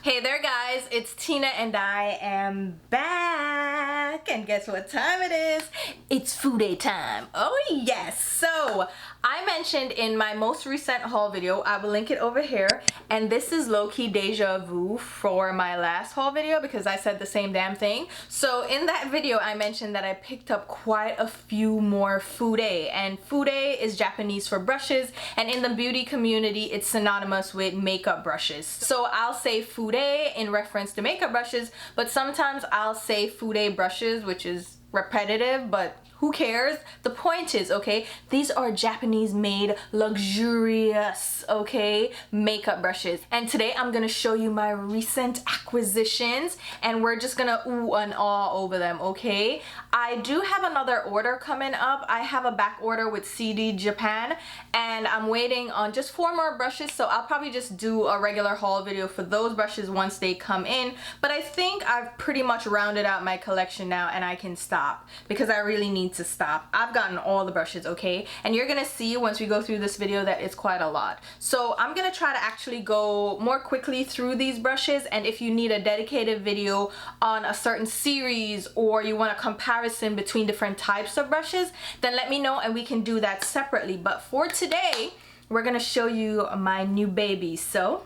Hey there guys, it's Tina and I am back, and guess what time it is? It's Fude time. Oh yes! So I mentioned in my most recent haul video, I will link it over here, and this is low-key deja vu for my last haul video because I said the same damn thing. So in that video I mentioned that I picked up quite a few more Fude, and Fude is Japanese for brushes, and in the beauty community it's synonymous with makeup brushes. So I'll say Fude in reference to makeup brushes, but sometimes I'll say Fude brushes, which is repetitive, but who cares? The point is, okay, these are Japanese made luxurious, okay, makeup brushes. And today I'm gonna show you my recent acquisitions, and we're just gonna ooh and ah over them, okay? I do have another order coming up. I have a back order with CDJAPAN, and I'm waiting on just 4 more brushes, so I'll probably just do a regular haul video for those brushes once they come in. But I think I've pretty much rounded out my collection now, and I can stop because I really need to stop. I've gotten all the brushes, okay? And you're gonna see once we go through this video that it's quite a lot. So I'm gonna try to actually go more quickly through these brushes, and if you need a dedicated video on a certain series or you want a comparison between different types of brushes, then let me know and we can do that separately. But for today, we're gonna show you my new babies. So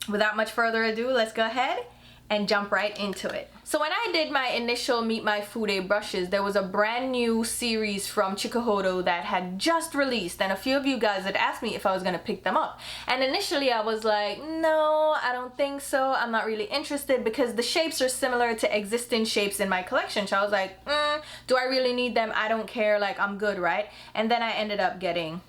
without much further ado, let's go ahead and jump right into it. So when I did my initial Meet My Fude brushes, there was a brand new series from Chikuhodo that had just released, and a few of you guys had asked me if I was gonna pick them up. And initially I was like, no, I don't think so. I'm not really interested because the shapes are similar to existing shapes in my collection. So I was like, do I really need them? I don't care, like I'm good, right? And then I ended up getting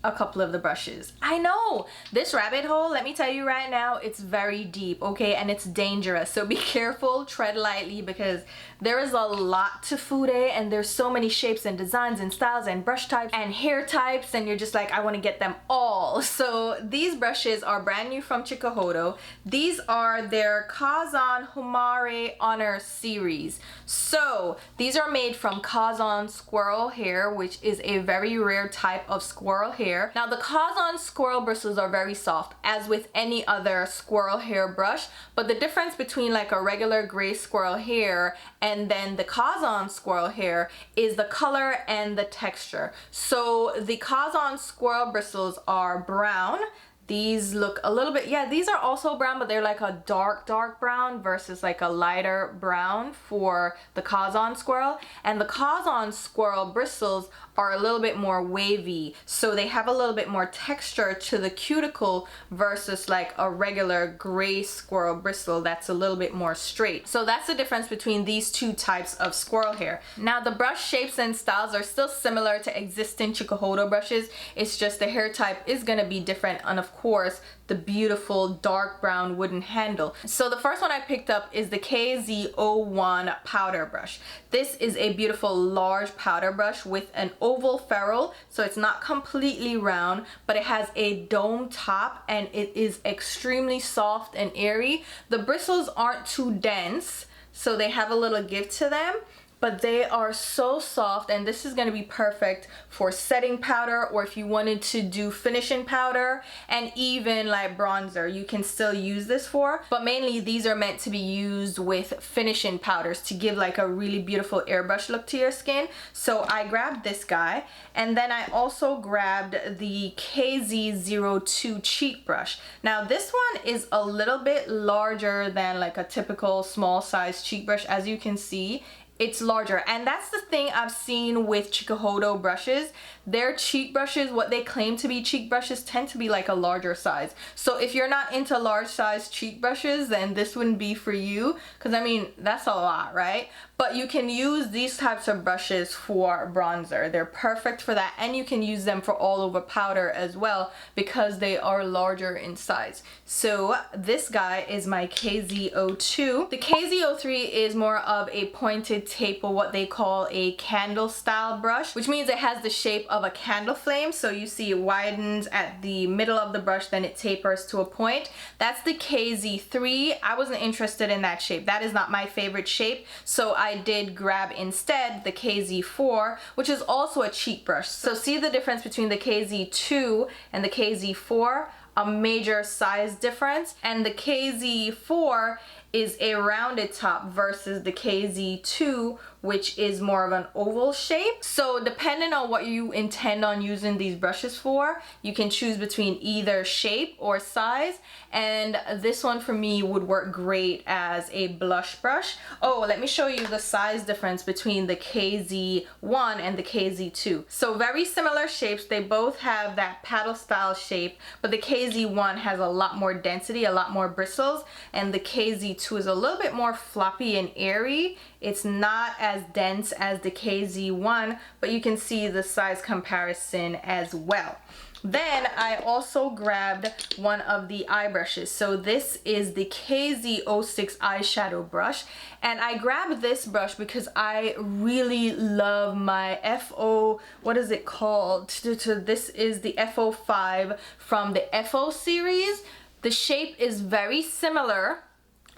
a couple of the brushes. I know this rabbit hole, let me tell you right now, it's very deep, okay, and it's dangerous, so be careful, tread lightly, because there is a lot to Fude, and there's so many shapes and designs and styles and brush types and hair types, and you're just like, I want to get them all. So these brushes are brand new from Chikuhodo. These are their Kazan Homare Honor series. So these are made from Kazon squirrel hair, which is a very rare type of squirrel hair. Now the Kazon squirrel bristles are very soft, as with any other squirrel hair brush, but the difference between like a regular gray squirrel hair and then the Kazon squirrel hair is the color and the texture. So the Kazon squirrel bristles are brown. These look a little bit, yeah, these are also brown, but they're like a dark brown versus like a lighter brown for the Kazon squirrel. And the Kazon squirrel bristles are a little bit more wavy, so they have a little bit more texture to the cuticle versus like a regular gray squirrel bristle that's a little bit more straight. So that's the difference between these two types of squirrel hair. Now the brush shapes and styles are still similar to existing Chikuhodo brushes, it's just the hair type is gonna be different, and of course the beautiful dark brown wooden handle. So the first one I picked up is the Y01 Powder Brush. This is a beautiful large powder brush with an oval ferrule, so it's not completely round, but it has a dome top and it is extremely soft and airy. The bristles aren't too dense, so they have a little give to them, but they are so soft, and this is gonna be perfect for setting powder, or if you wanted to do finishing powder and even like bronzer, you can still use this for. But mainly these are meant to be used with finishing powders to give like a really beautiful airbrush look to your skin. So I grabbed this guy, and then I also grabbed the KZ02 cheek brush. Now this one is a little bit larger than like a typical small size cheek brush. As you can see, it's larger, and that's the thing I've seen with Chikuhodo brushes. Their cheek brushes, what they claim to be cheek brushes, tend to be like a larger size. So if you're not into large size cheek brushes, then this wouldn't be for you, because I mean that's a lot, right? But you can use these types of brushes for bronzer. They're perfect for that, and you can use them for all over powder as well because they are larger in size. So this guy is my KZ02. The KZ03 is more of a pointed tape, or what they call a candle style brush, which means it has the shape of a candle flame. So you see it widens at the middle of the brush, then it tapers to a point. That's the KZ3. I wasn't interested in that shape. That is not my favorite shape, so I did grab instead the KZ4, which is also a cheek brush. So see the difference between the KZ2 and the KZ4? a major size difference, and the KZ4 is a rounded top versus the KZ2, which is more of an oval shape. So depending on what you intend on using these brushes for, you can choose between either shape or size, and this one for me would work great as a blush brush. Oh, let me show you the size difference between the KZ1 and the KZ2. So very similar shapes, they both have that paddle style shape, but the KZ1 has a lot more density, a lot more bristles, and the KZ2 is a little bit more floppy and airy. It's not as dense as the KZ1, but you can see the size comparison as well. Then I also grabbed one of the eye brushes. So this is the KZ06 eyeshadow brush, and I grabbed this brush because I really love my FO, what is it called? This is the FO5 from the FO series. The shape is very similar,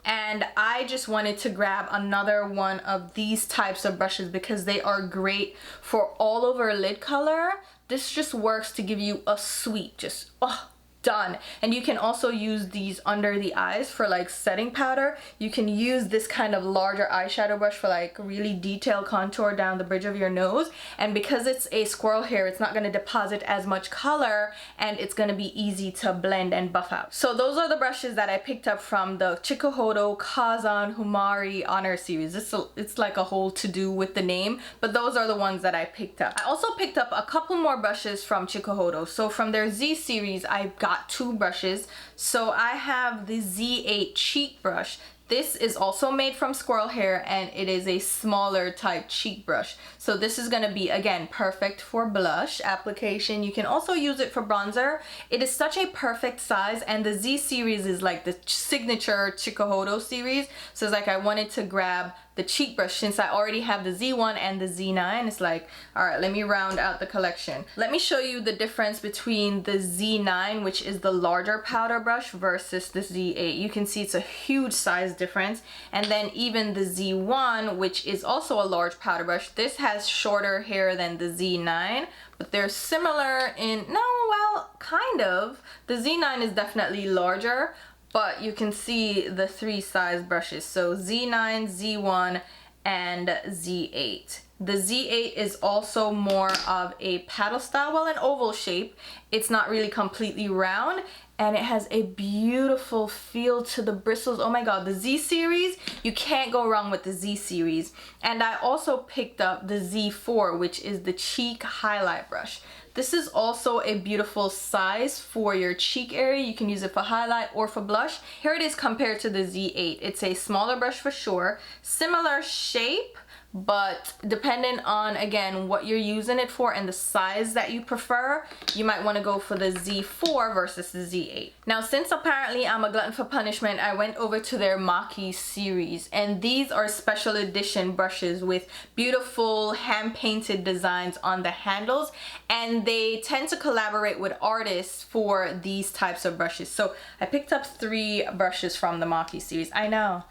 and I just wanted to grab another one of these types of brushes because they are great for all over lid color. This just works to give you a sweet, just, oh, done. And you can also use these under the eyes for like setting powder. You can use this kind of larger eyeshadow brush for like really detailed contour down the bridge of your nose. And because it's a squirrel hair, it's not going to deposit as much color, and it's going to be easy to blend and buff out. So those are the brushes that I picked up from the Chikuhodo, Kazan, Homare Honor series. It's like a whole to-do with the name, but those are the ones that I picked up. I also picked up a couple more brushes from Chikuhodo. So from their Z series, I got 2 brushes. So I have the Z8 cheek brush. This is also made from squirrel hair, and it is a smaller type cheek brush. So this is going to be, again, perfect for blush application. You can also use it for bronzer. It is such a perfect size, and the Z series is like the signature Chikuhodo series. So it's like I wanted to grab the cheek brush since I already have the Z1 and the Z9. It's like, all right, let me round out the collection. Let me show you the difference between the Z9, which is the larger powder brush, versus the Z8. You can see it's a huge size difference. And then even the Z1, which is also a large powder brush, this has shorter hair than the Z9, but they're similar in, no, well, kind of. The Z9 is definitely larger, but you can see the 3 size brushes. So Z9, Z1, and Z8. The Z8 is also more of a paddle style, well, an oval shape. It's not really completely round, and it has a beautiful feel to the bristles. Oh my god, the Z series, you can't go wrong with the Z series. And I also picked up the Z4, which is the cheek highlight brush. This is also a beautiful size for your cheek area. You can use it for highlight or for blush. Here it is compared to the Z8. It's a smaller brush for sure, similar shape, but depending on, again, what you're using it for and the size that you prefer, you might want to go for the Z4 versus the Z8. Now, since apparently I'm a glutton for punishment, I went over to their Maki series, and these are special edition brushes with beautiful hand-painted designs on the handles, and they tend to collaborate with artists for these types of brushes. So I picked up 3 brushes from the Maki series. I know,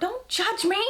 don't judge me,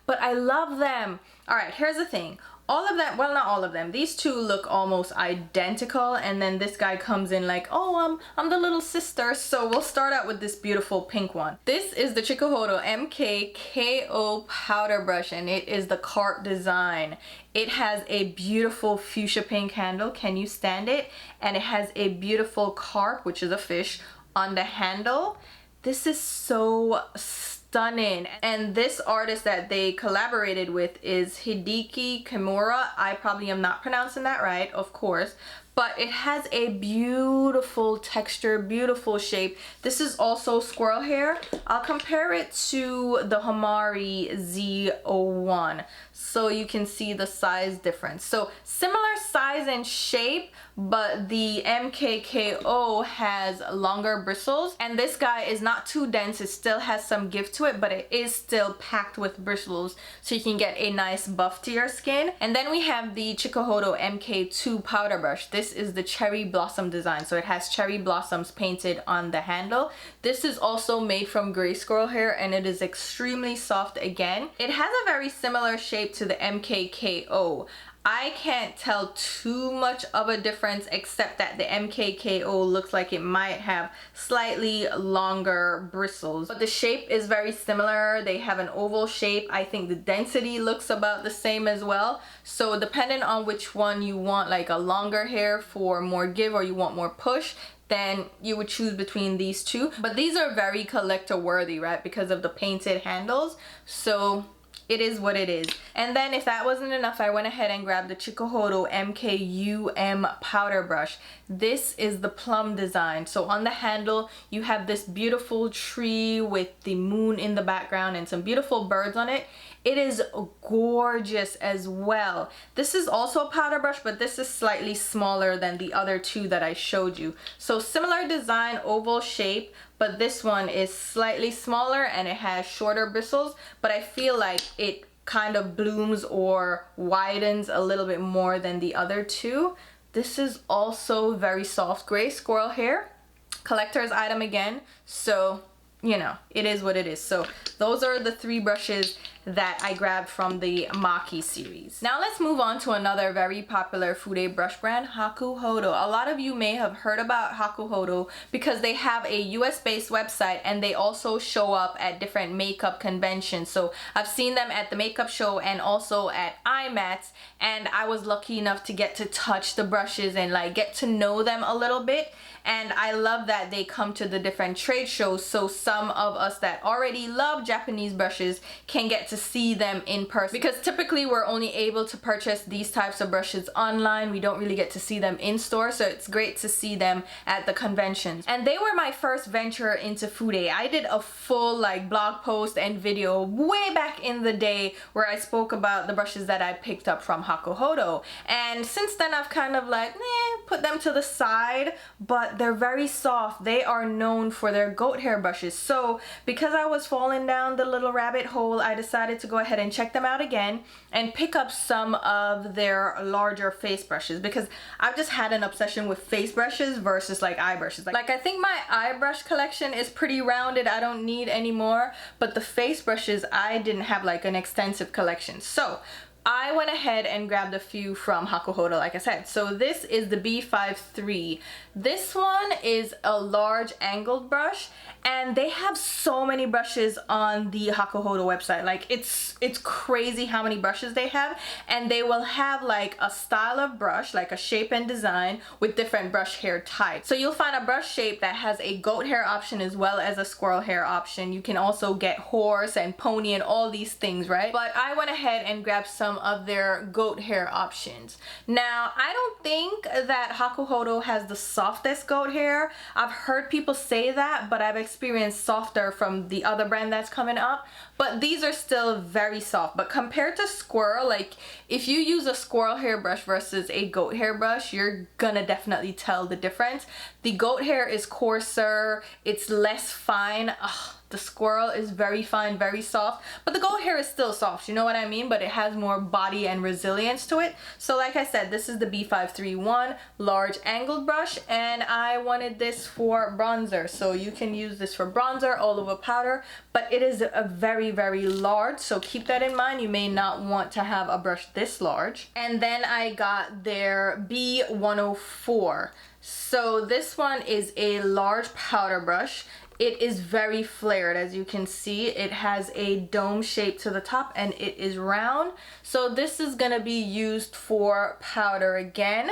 but I love them. All right, here's the thing. All of them, well, not all of them, these 2 look almost identical, and then this guy comes in like, oh, I'm the little sister. So we'll start out with this beautiful pink one. This is the Chikuhodo MKKO powder brush, and it is the carp design. It has a beautiful fuchsia pink handle. Can you stand it? And it has a beautiful carp, which is a fish, on the handle. This is so stunning. And this artist that they collaborated with is Hideki Kimura. I probably am not pronouncing that right, of course, but it has a beautiful texture, beautiful shape. This is also squirrel hair. I'll compare it to the Homare Z01 so you can see the size difference. So similar size and shape, but the MKKO has longer bristles, and this guy is not too dense. It still has some give to it, but it is still packed with bristles, so you can get a nice buff to your skin. And then we have the Chikuhodo MK2 powder brush. This is the cherry blossom design, so it has cherry blossoms painted on the handle. This is also made from gray squirrel hair, and it is extremely soft again. It has a very similar shape to the MKKO. I can't tell too much of a difference, except that the MKKO looks like it might have slightly longer bristles. But the shape is very similar. They have an oval shape. I think the density looks about the same as well. So depending on which one you want, like a longer hair for more give or you want more push, then you would choose between these two. But these are very collector worthy, right? Because of the painted handles. So it is what it is. And then if that wasn't enough, I went ahead and grabbed the Chikuhodo MKUM Powder Brush. This is the plum design. So on the handle, you have this beautiful tree with the moon in the background and some beautiful birds on it. It is gorgeous as well. This is also a powder brush, but this is slightly smaller than the other two that I showed you. So similar design, oval shape, but this one is slightly smaller and it has shorter bristles, but I feel like it kind of blooms or widens a little bit more than the other two. This is also very soft gray squirrel hair, collector's item again, so you know, it is what it is. So those are the 3 brushes that I grabbed from the Maki series. Now let's move on to another very popular Fude brush brand, Hakuhodo. A lot of you may have heard about Hakuhodo because they have a US based website and they also show up at different makeup conventions. So I've seen them at the makeup show and also at IMATS, and I was lucky enough to get to touch the brushes and like get to know them a little bit. And I love that they come to the different trade shows, so some of us that already love Japanese brushes can get to see them in person, because typically we're only able to purchase these types of brushes online. We don't really get to see them in store, so it's great to see them at the conventions. And they were my first venture into Fude. I did a full like blog post and video way back in the day where I spoke about the brushes that I picked up from Hakuhodo, and since then I've kind of like put them to the side, but they're very soft. They are known for their goat hair brushes. So because I was falling down the little rabbit hole, I decided to go ahead and check them out again and pick up some of their larger face brushes, because I've just had an obsession with face brushes versus like eye brushes. Like I think my eye brush collection is pretty rounded. I don't need any more, but the face brushes, I didn't have like an extensive collection. So I went ahead and grabbed a few from Hakuhodo, like I said. So this is the B53. This one is a large angled brush, and they have so many brushes on the Hakuhodo website. Like it's crazy how many brushes they have, and they will have like a style of brush, like a shape and design with different brush hair types. So you'll find a brush shape that has a goat hair option as well as a squirrel hair option. You can also get horse and pony and all these things, right? But I went ahead and grabbed some of their goat hair options. Now, I don't think that Hakuhodo has the softest goat hair. I've heard people say that, but I've experienced softer from the other brand that's coming up. But these are still very soft. But compared to squirrel, like if you use a squirrel hair brush versus a goat hair brush, you're gonna definitely tell the difference. The goat hair is coarser, it's less fine. Ugh, the squirrel is very fine, very soft, but the goat hair is still soft, you know what I mean? But it has more body and resilience to it. So like I said, this is the B531 large angled brush, and I wanted this for bronzer. So you can use this for bronzer, all over powder, but it is a very, very large, so keep that in mind. You may not want to have a brush this large. And then I got their B104. So this one is a large powder brush. It is very flared, as you can see. It has a dome shape to the top and it is round. So this is gonna be used for powder again.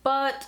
But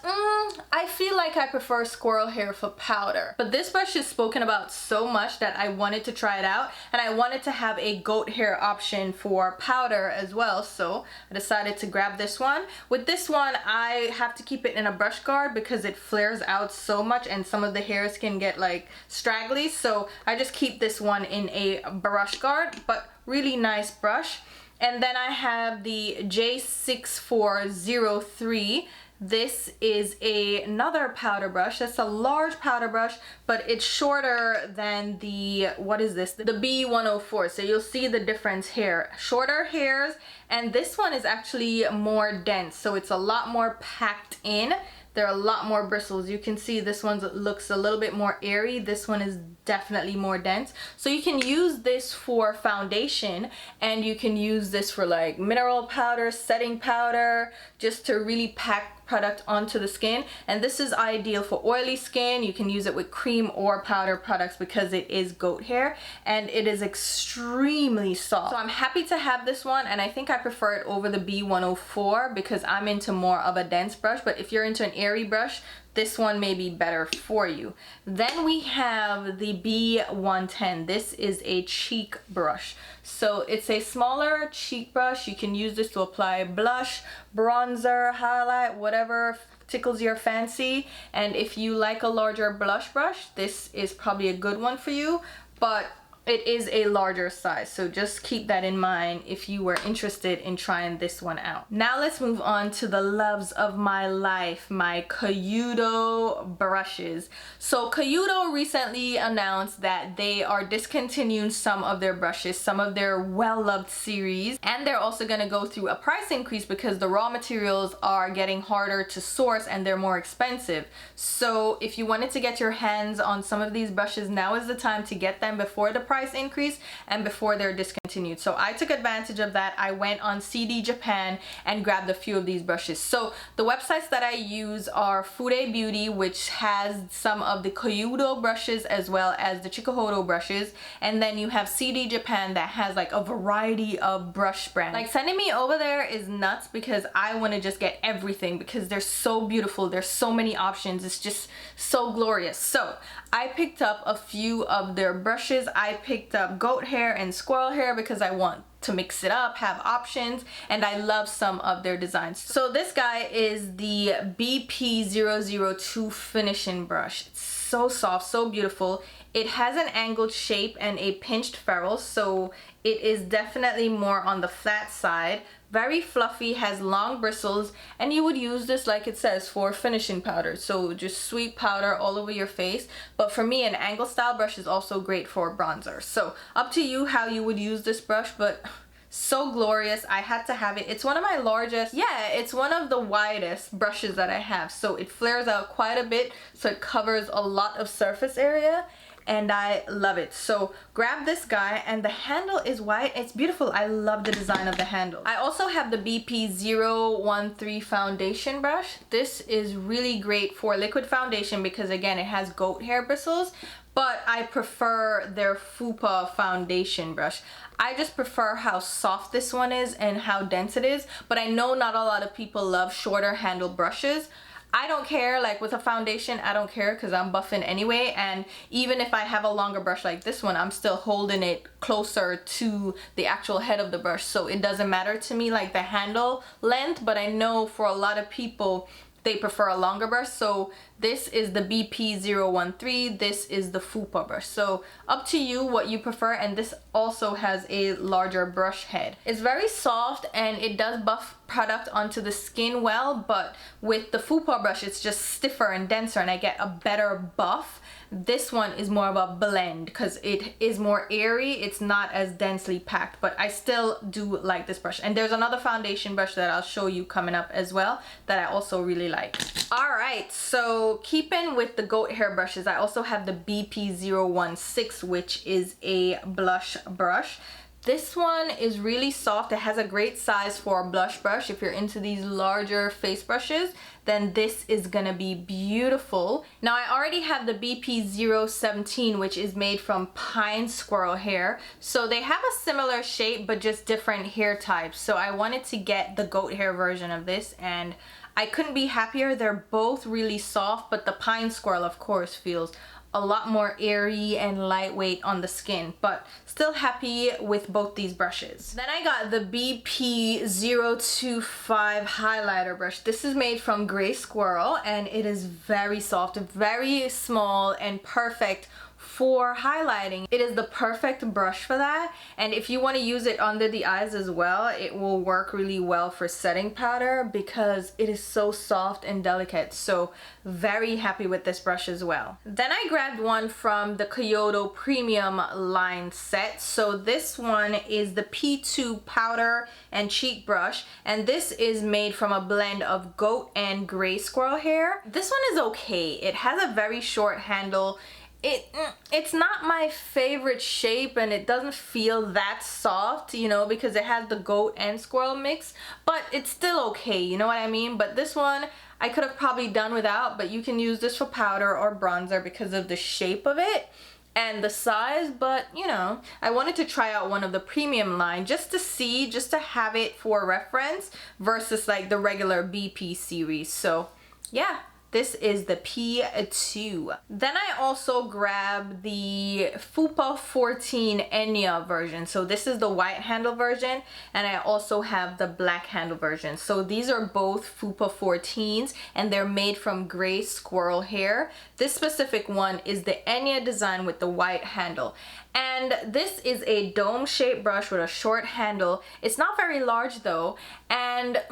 I feel like I prefer squirrel hair for powder. But this brush is spoken about so much that I wanted to try it out, and I wanted to have a goat hair option for powder as well, so I decided to grab this one. With this one, I have to keep it in a brush guard because it flares out so much and some of the hairs can get like straggly, so I just keep this one in a brush guard, but really nice brush. And then I have the J6403. This is another powder brush. That's a large powder brush, but it's shorter than the, what is this? The B104. So you'll see the difference here. Shorter hairs, and this one is actually more dense. So it's a lot more packed in there are a lot more bristles. You can see this one looks a little bit more airy. This one is definitely more dense. So you can use this for foundation, and you can use this for like mineral powder, setting powder, just to really pack product onto the skin. And this is ideal for oily skin. You can use it with cream or powder products because it is goat hair and it is extremely soft. So I'm happy to have this one, and I think I prefer it over the B104 because I'm into more of a dense brush, but if you're into an airy brush, this one may be better for you. Then we have the B110. This is a cheek brush. So it's a smaller cheek brush. You can use this to apply blush, bronzer, highlight, whatever tickles your fancy. And if you like a larger blush brush, this is probably a good one for you, but it is a larger size, so just keep that in mind if you were interested in trying this one out. Now let's move on to the loves of my life, my Kayudo brushes. So Kayudo recently announced that they are discontinuing some of their brushes, some of their well-loved series, and they're also going to go through a price increase because the raw materials are getting harder to source and they're more expensive. So if you wanted to get your hands on some of these brushes, now is the time to get them before the price increase and before they're discontinued. So I took advantage of that. I went on CDJAPAN and grabbed a few of these brushes. So the websites that I use are Fude Beauty, which has some of the Kayudo brushes as well as the Chikuhodo brushes, and then you have CDJAPAN that has like a variety of brush brands. Like sending me over there is nuts because I want to just get everything because they're so beautiful. There's so many options. It's just so glorious. So I picked up a few of their brushes. I picked up goat hair and squirrel hair because I want to mix it up, have options, and I love some of their designs. So this guy is the BP002 finishing brush. It's so soft, so beautiful. It has an angled shape and a pinched ferrule, so it is definitely more on the flat side. Very fluffy, has long bristles, and you would use this, like it says, for finishing powder. So just sweet powder all over your face. But for me, an angle style brush is also great for bronzer. So up to you how you would use this brush, but so glorious. I had to have it. It's one of my largest, yeah, it's one of the widest brushes that I have. So it flares out quite a bit, so it covers a lot of surface area, and I love it. So grab this guy, and the handle is white. It's beautiful. I love the design of the handle. I also have the BP013 foundation brush. This is really great for liquid foundation because again, it has goat hair bristles, but I prefer their Fupa foundation brush. I just prefer how soft this one is and how dense it is, but I know not a lot of people love shorter handle brushes. I don't care, like with a foundation, I don't care because I'm buffing anyway, and even if I have a longer brush like this one, I'm still holding it closer to the actual head of the brush, so it doesn't matter to me like the handle length, but I know for a lot of people they prefer a longer brush. So this is the BP013, this is the Fupa brush. So up to you what you prefer, and this also has a larger brush head. It's very soft and it does buff product onto the skin well, but with the Fupa brush it's just stiffer and denser and I get a better buff. This one is more of a blend because it is more airy. It's not as densely packed, but I still do like this brush. And there's another foundation brush that I'll show you coming up as well that I also really like. All right, so keeping with the goat hair brushes, I also have the BP016, which is a blush brush. This one is really soft. It has a great size for a blush brush. If you're into these larger face brushes, then this is gonna be beautiful. Now I already have the BP017, which is made from pine squirrel hair. So they have a similar shape, but just different hair types. So I wanted to get the goat hair version of this, and I couldn't be happier. They're both really soft, but the pine squirrel, of course, feels a lot more airy and lightweight on the skin, but still happy with both these brushes. Then I got the BP025 highlighter brush. This is made from gray squirrel and it is very soft, very small and perfect for highlighting. It is the perfect brush for that, and if you want to use it under the eyes as well, it will work really well for setting powder because it is so soft and delicate. So very happy with this brush as well. Then I grabbed one from the Koyudo premium line set. So this one is the P2 powder and cheek brush, and this is made from a blend of goat and gray squirrel hair. This one is okay. It has a very short handle. It's not my favorite shape, and it doesn't feel that soft, you know, because it has the goat and squirrel mix, but it's still okay, you know what I mean? But this one I could have probably done without, but you can use this for powder or bronzer because of the shape of it and the size. But you know, I wanted to try out one of the premium line just to see, just to have it for reference versus like the regular BP series. So yeah, this is the P2. Then I also grabbed the Fupa 14 Enya version. So this is the white handle version, and I also have the black handle version. So these are both Fupa 14s, and they're made from gray squirrel hair. This specific one is the Enya design with the white handle. And this is a dome shaped brush with a short handle. It's not very large though, and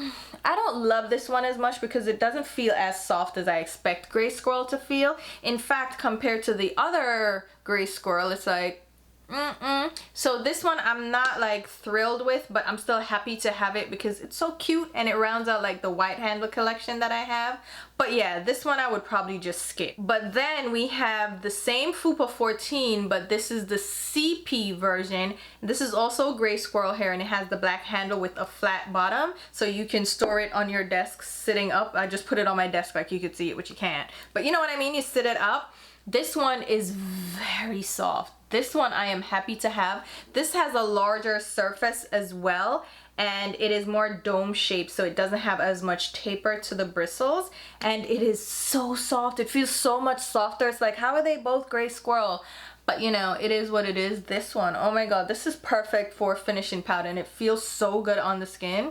I don't love this one as much because it doesn't feel as soft as I expect gray squirrel to feel. In fact, compared to the other gray squirrel, it's like so this one I'm not like thrilled with, but I'm still happy to have it because it's so cute and it rounds out like the white handle collection that I have. But yeah, this one I would probably just skip. But then we have the same Fupa 14, but this is the CP version. This is also gray squirrel hair, and it has the black handle with a flat bottom, so you can store it on your desk sitting up. I just put it on my desk like you could see it, which you can't, but you know what I mean, you sit it up. This one is very soft. This one I am happy to have. This has a larger surface as well, and it is more dome shaped, so it doesn't have as much taper to the bristles, and it is so soft. It feels so much softer. It's like, how are they both gray squirrel? But you know, it is what it is. This one, oh my god, this is perfect for finishing powder, and it feels so good on the skin.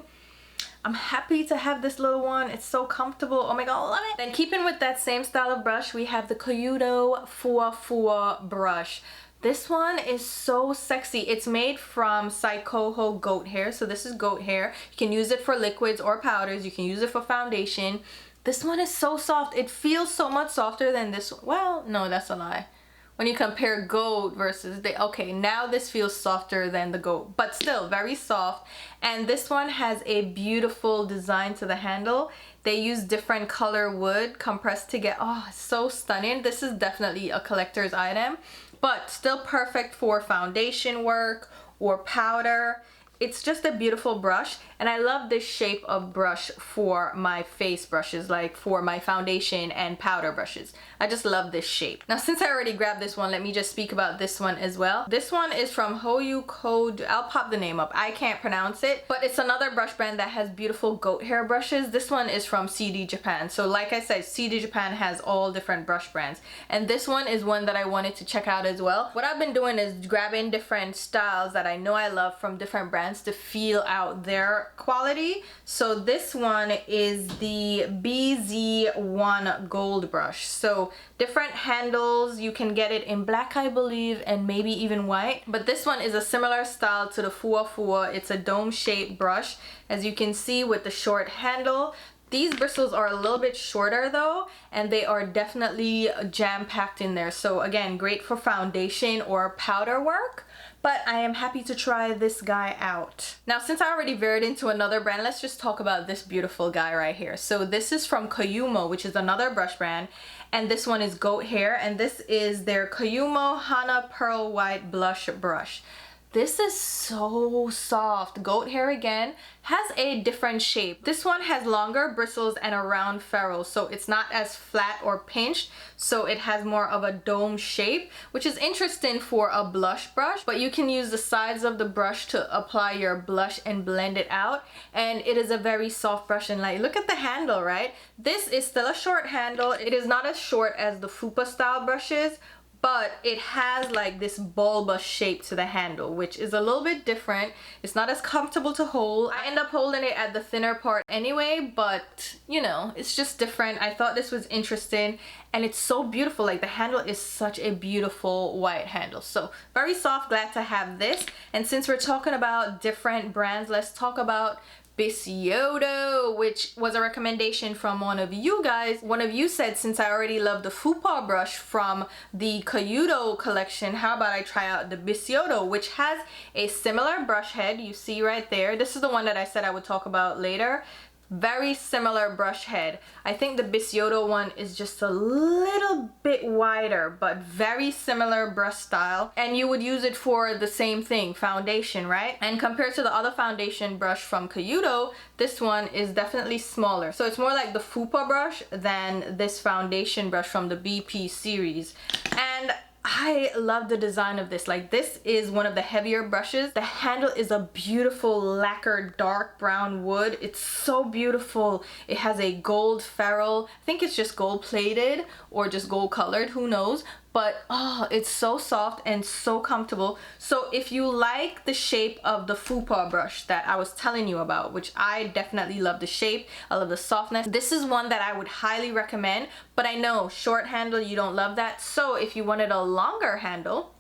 I'm happy to have this little one. It's so comfortable. Oh my god, I love it. Then keeping with that same style of brush, we have the Kayudo Fuwa brush. This one is so sexy. It's made from Chikuhodo goat hair. So this is goat hair. You can use it for liquids or powders. You can use it for foundation. This one is so soft. It feels so much softer than this one. Well, no, that's a lie. When you compare goat versus okay, now this feels softer than the goat, but still very soft. And this one has a beautiful design to the handle. They use different color wood compressed to get, oh, so stunning. This is definitely a collector's item, but still perfect for foundation work or powder. It's just a beautiful brush, and I love this shape of brush for my face brushes, like for my foundation and powder brushes. I just love this shape. Now, since I already grabbed this one, let me just speak about this one as well. This one is from Koyudo. I'll pop the name up. I can't pronounce it, but it's another brush brand that has beautiful goat hair brushes. This one is from CDJAPAN. So like I said, CDJAPAN has all different brush brands, and this one is one that I wanted to check out as well. What I've been doing is grabbing different styles that I know I love from different brands to feel out their quality. So this one is the BZ1 gold brush. So different handles. You can get it in black, I believe, and maybe even white. But this one is a similar style to the Fuwa. It's a dome shaped brush, as you can see, with the short handle. These bristles are a little bit shorter though, and they are definitely jam-packed in there. So again, great for foundation or powder work. But I am happy to try this guy out. Now, since I already veered into another brand, let's just talk about this beautiful guy right here. So this is from Kumo, which is another brush brand, and this one is goat hair, and this is their Kumo Hana Pearl White Blush Brush. This is so soft. Goat hair again has a different shape. This one has longer bristles and a round ferrule, so it's not as flat or pinched, so it has more of a dome shape, which is interesting for a blush brush. But you can use the sides of the brush to apply your blush and blend it out, and it is a very soft brush. And like, look at the handle, right? This is still a short handle. It is not as short as the Fupa style brushes, but it has like this bulbous shape to the handle, which is a little bit different. It's not as comfortable to hold. I end up holding it at the thinner part anyway, but you know, it's just different. I thought this was interesting, and it's so beautiful. Like the handle is such a beautiful white handle. So very soft, glad to have this. And since we're talking about different brands, let's talk about Bisyodo, which was a recommendation from one of you guys. One of you said, since I already love the Fupa brush from the Kayudo collection, how about I try out the Bisyodo, which has a similar brush head. You see right there. This is the one that I said I would talk about later. Very similar brush head. I think the Bisyodo one is just a little bit wider, but very similar brush style. And you would use it for the same thing, foundation, right? And compared to the other foundation brush from Kayudo, this one is definitely smaller. So it's more like the Fupa brush than this foundation brush from the BP series. And I love the design of this. Like, this is one of the heavier brushes. The handle is a beautiful lacquered dark brown wood. It's so beautiful. It has a gold ferrule. I think it's just gold plated or just gold colored, who knows. But oh, it's so soft and so comfortable. So if you like the shape of the Fupa brush that I was telling you about, which I definitely love the shape, I love the softness, this is one that I would highly recommend. But I know short handle, you don't love that. So if you wanted a longer handle,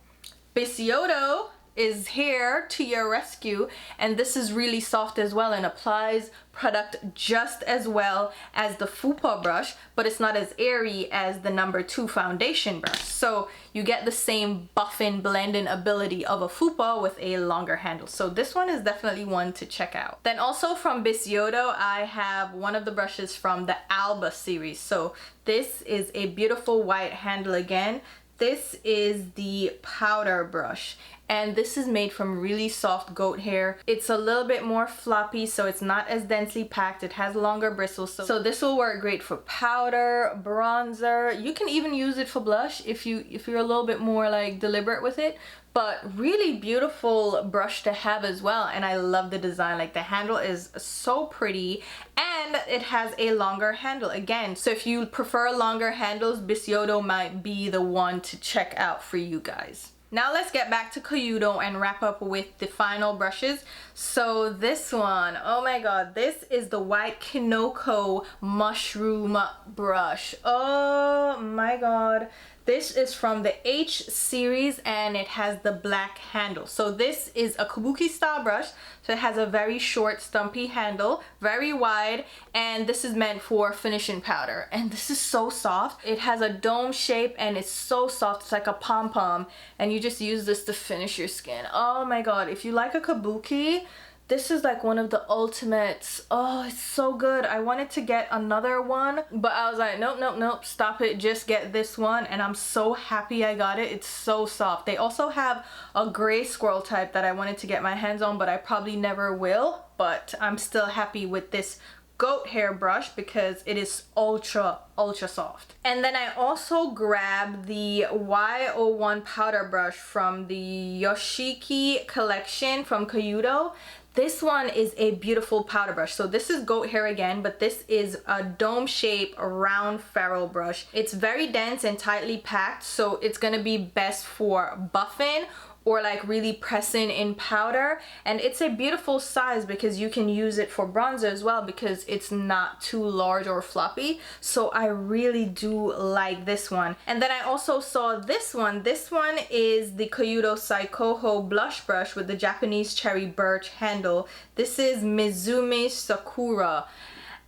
Bisyodo is here to your rescue, and this is really soft as well and applies product just as well as the Fupa brush, but it's not as airy as the number 2 foundation brush. So you get the same buffing blending ability of a Fupa with a longer handle. So this one is definitely one to check out. Then also from Bisyodo, I have one of the brushes from the Alba series. So this is a beautiful white handle again. This is the powder brush, and this is made from really soft goat hair. It's a little bit more floppy, so it's not as densely packed. It has longer bristles, so this will work great for powder, bronzer. You can even use it for blush if you're a little bit more like deliberate with it. But really beautiful brush to have as well, and I love the design. Like, the handle is so pretty, and it has a longer handle again. So if you prefer longer handles, Bisyodo might be the one to check out for you guys. Now let's get back to Kayudo and wrap up with the final brushes. So this one, oh my god, this is the white Kinoko mushroom brush. Oh my god. This is from the H series, and it has the black handle. So this is a kabuki style brush. So it has a very short stumpy handle, very wide, and this is meant for finishing powder. And this is so soft. It has a dome shape and it's so soft. It's like a pom-pom, and you just use this to finish your skin. Oh my god, if you like a kabuki, this is like one of the ultimates. Oh, it's so good. I wanted to get another one, but I was like, nope, nope, nope, stop it. Just get this one, and I'm so happy I got it. It's so soft. They also have a gray squirrel type that I wanted to get my hands on, but I probably never will. But I'm still happy with this goat hair brush because it is ultra soft. And then I also grabbed the Y01 powder brush from the Yoshiki collection from Kayudo. This one is a beautiful powder brush. So this is goat hair again, but this is a dome shape round ferrule brush. It's very dense and tightly packed, so it's gonna be best for buffing or like really pressing in powder. And it's a beautiful size because you can use it for bronzer as well because it's not too large or floppy. So I really do like this one. And then I also saw this one. This one is the Kayudo Saikoho blush brush with the Japanese cherry birch handle. This is Mizume Sakura.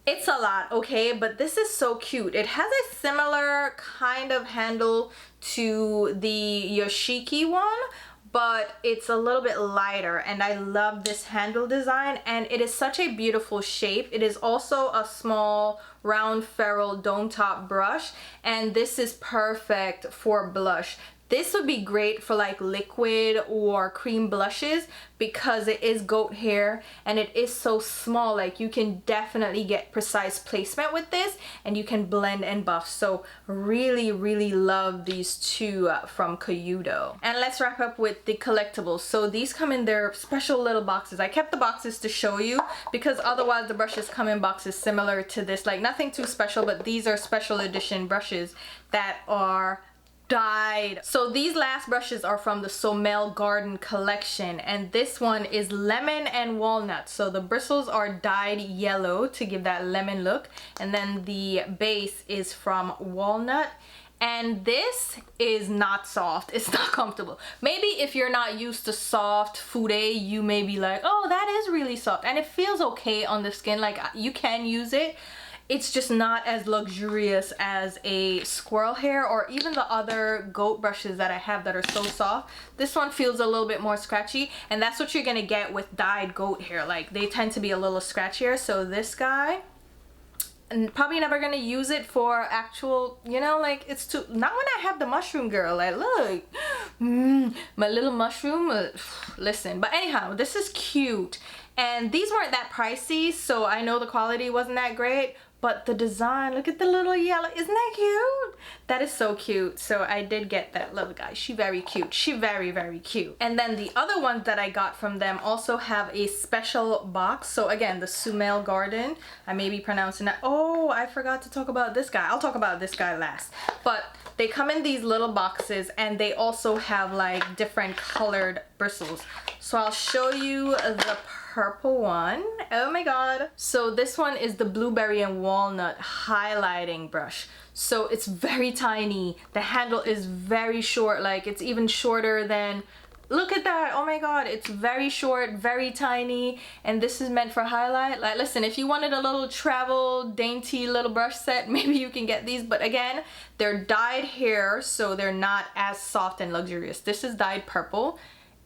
It's a lot, okay, but this is so cute. It has a similar kind of handle to the Yoshiki one, but it's a little bit lighter, and I love this handle design, and it is such a beautiful shape. It is also a small round ferrule dome top brush, and this is perfect for blush. This would be great for like liquid or cream blushes because it is goat hair and it is so small. Like, you can definitely get precise placement with this, and you can blend and buff. So really love these two from Kayudo. And let's wrap up with the collectibles. So these come in their special little boxes. I kept the boxes to show you because otherwise the brushes come in boxes similar to this. Like, nothing too special, but these are special edition brushes that are dyed. So these last brushes are from the Sommel Garden collection, and this one is lemon and walnut. So the bristles are dyed yellow to give that lemon look, and then the base is from walnut. And this is not soft. It's not comfortable. Maybe if you're not used to soft Fude, you may be like, oh, that is really soft. And it feels okay on the skin. Like, you can use it. It's just not as luxurious as a squirrel hair or even the other goat brushes that I have that are so soft. This one feels a little bit more scratchy, and that's what you're gonna get with dyed goat hair. Like, they tend to be a little scratchier. So this guy, and probably never gonna use it for actual, you know, like, it's too, not when I have the mushroom girl. Like, look, my little mushroom, listen. But anyhow, this is cute, and these weren't that pricey, so I know the quality wasn't that great, but the design, look at the little yellow, isn't that cute? That is so cute. So I did get that little guy. She very cute. She very, very cute. And then the other ones that I got from them also have a special box. So again, the Sommel Garden, I may be pronouncing that. Oh, I forgot to talk about this guy. I'll talk about this guy last. But they come in these little boxes, and they also have like different colored bristles. So I'll show you the purple one. Oh my god. So this one is the blueberry and walnut highlighting brush. So it's very tiny. The handle is very short. Like, it's even shorter than, look at that. Oh my god, it's very short, very tiny, and this is meant for highlight. Like, listen, if you wanted a little travel dainty little brush set, maybe you can get these, but again, they're dyed hair, so they're not as soft and luxurious. This is dyed purple.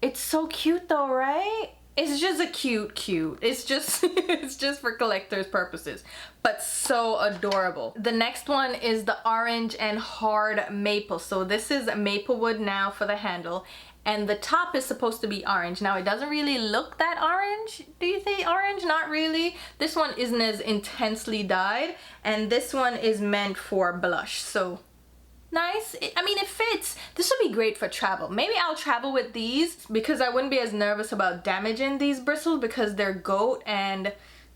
It's so cute though, right? It's just a cute. It's just it's just for collector's purposes, but so adorable. The next one is the orange and hard maple. So this is maple wood now for the handle, and the top is supposed to be orange. Now, it doesn't really look that orange. Do you think orange? Not really. This one isn't as intensely dyed, and this one is meant for blush. So nice. I mean, it fits. This would be great for travel. Maybe I'll travel with these because I wouldn't be as nervous about damaging these bristles because they're goat and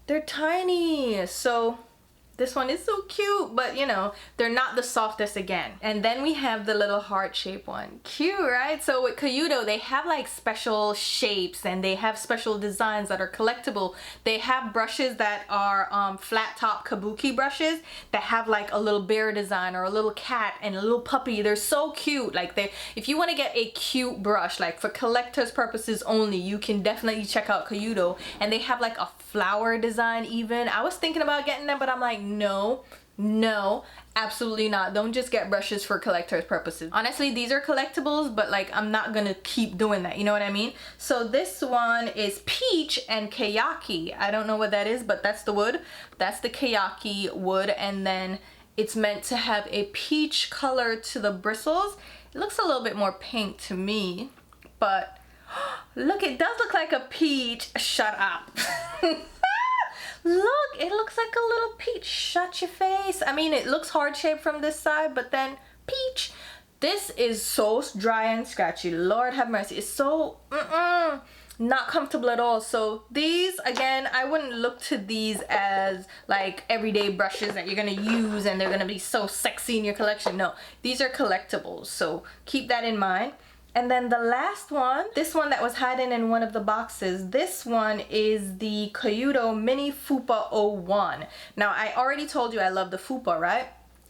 they're tiny. So this one is so cute, but you know, they're not the softest again. And then we have the little heart-shaped one. Cute, right? So with Kayudo, they have like special shapes and they have special designs that are collectible. They have brushes that are flat top kabuki brushes that have like a little bear design or a little cat and a little puppy. They're so cute. Like, if you want to get a cute brush, like for collector's purposes only, you can definitely check out Kayudo. And they have like a flower design even. I was thinking about getting them, but I'm like, no, absolutely not. Don't just get brushes for collector's purposes. Honestly, these are collectibles, but like, I'm not gonna keep doing that, you know what I mean? So this one is peach and kayaki. I don't know what that is, but that's the wood. That's the kayaki wood, and then it's meant to have a peach color to the bristles. It looks a little bit more pink to me, but look, it does look like a peach. Shut up. Look, it looks like a little peach. Shut your face. I mean, it looks heart-shaped from this side, but then peach. This is so dry and scratchy. Lord have mercy. It's so not comfortable at all. So these, again, I wouldn't look to these as like everyday brushes that you're gonna use and they're gonna be so sexy in your collection. No, these are collectibles, so keep that in mind. And then the last one, this one that was hiding in one of the boxes, this one is the Kayudo Mini Fupa 01. Now, I already told you I love the Fupa, right?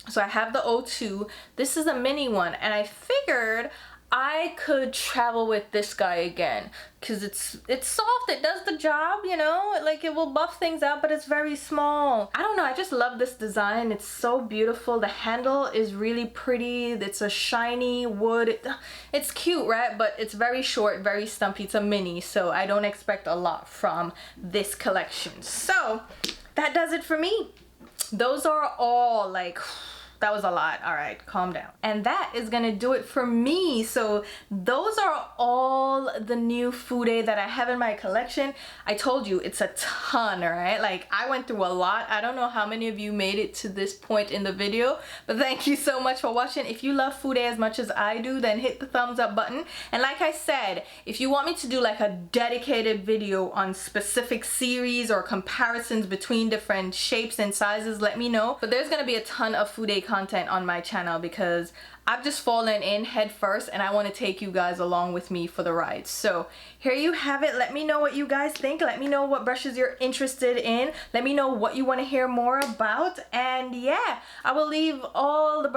So I have the 02. This is a mini one, and I figured I could travel with this guy again because it's soft. It does the job, you know, like it will buff things out, but it's very small. I don't know, I just love this design. It's so beautiful. The handle is really pretty. It's a shiny wood. It's cute, right? But it's very short, very stumpy. It's a mini, so I don't expect a lot from this collection. So that does it for me. Those are all like, that was a lot. All right, calm down. And that is gonna do it for me. So those are all the new Fude that I have in my collection. I told you it's a ton, all right? Like, I went through a lot. I don't know how many of you made it to this point in the video, but thank you so much for watching. If you love Fude as much as I do, then hit the thumbs up button. And like I said, if you want me to do like a dedicated video on specific series or comparisons between different shapes and sizes, let me know. But there's gonna be a ton of Fude content on my channel because I've just fallen in head first and I want to take you guys along with me for the ride. So here you have it. Let me know what you guys think. Let me know what brushes you're interested in. Let me know what you want to hear more about. And yeah, I will leave all the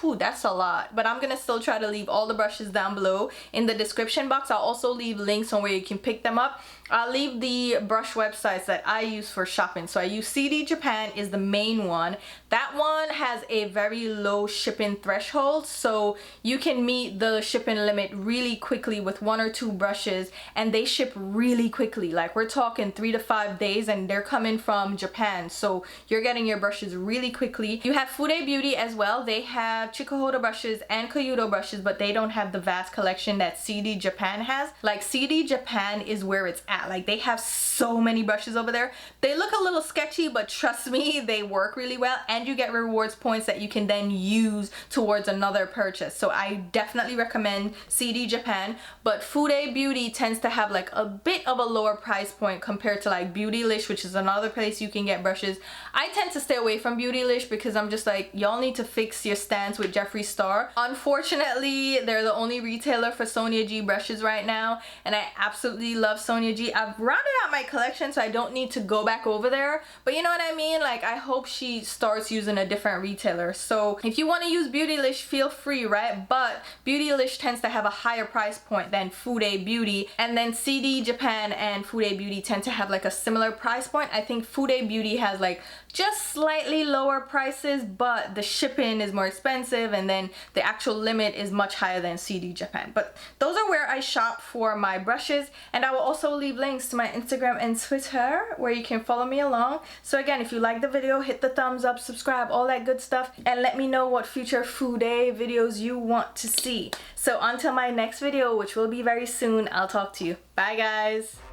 well, that's a lot, but I'm gonna still try to leave all the brushes down below in the description box. I'll also leave links on where you can pick them up. I'll leave the brush websites that I use for shopping. So I use CDJAPAN is the main one. That one has a very low shipping threshold, so you can meet the shipping limit really quickly with 1 or 2 brushes, and they ship really quickly. Like we're talking 3 to 5 days, and they're coming from Japan, so you're getting your brushes really quickly. You have Fude Beauty as well. They have Chikuhodo brushes and Kayudo brushes, but they don't have the vast collection that CDJAPAN has. Like CDJAPAN is where it's at. Like they have so many brushes over there. They look a little sketchy, but trust me, they work really well, and you get rewards points that you can then use towards another purchase. So I definitely recommend CDJAPAN, but Fude Beauty tends to have like a bit of a lower price point compared to like BEAUTYLISH, which is another place you can get brushes. I tend to stay away from BEAUTYLISH because I'm just like, y'all need to fix your stance with Jeffree Star. Unfortunately, they're the only retailer for Sonia G brushes right now, and I absolutely love Sonia G. I've rounded out my collection, so I don't need to go back over there, but you know what I mean? Like I hope she starts using a different retailer. So if you want to use BEAUTYLISH, feel free, right? But BEAUTYLISH tends to have a higher price point than Fude Beauty, and then CDJAPAN and Fude Beauty tend to have like a similar price point. I think Fude Beauty has like just slightly lower prices, but the shipping is more expensive, and then the actual limit is much higher than CDJAPAN. But those are where I shop for my brushes, and I will also leave links to my Instagram and Twitter where you can follow me along. So again, if you like the video, hit the thumbs up, subscribe, all that good stuff, and let me know what future Fude videos you want to see. So until my next video, which will be very soon, I'll talk to you. Bye guys!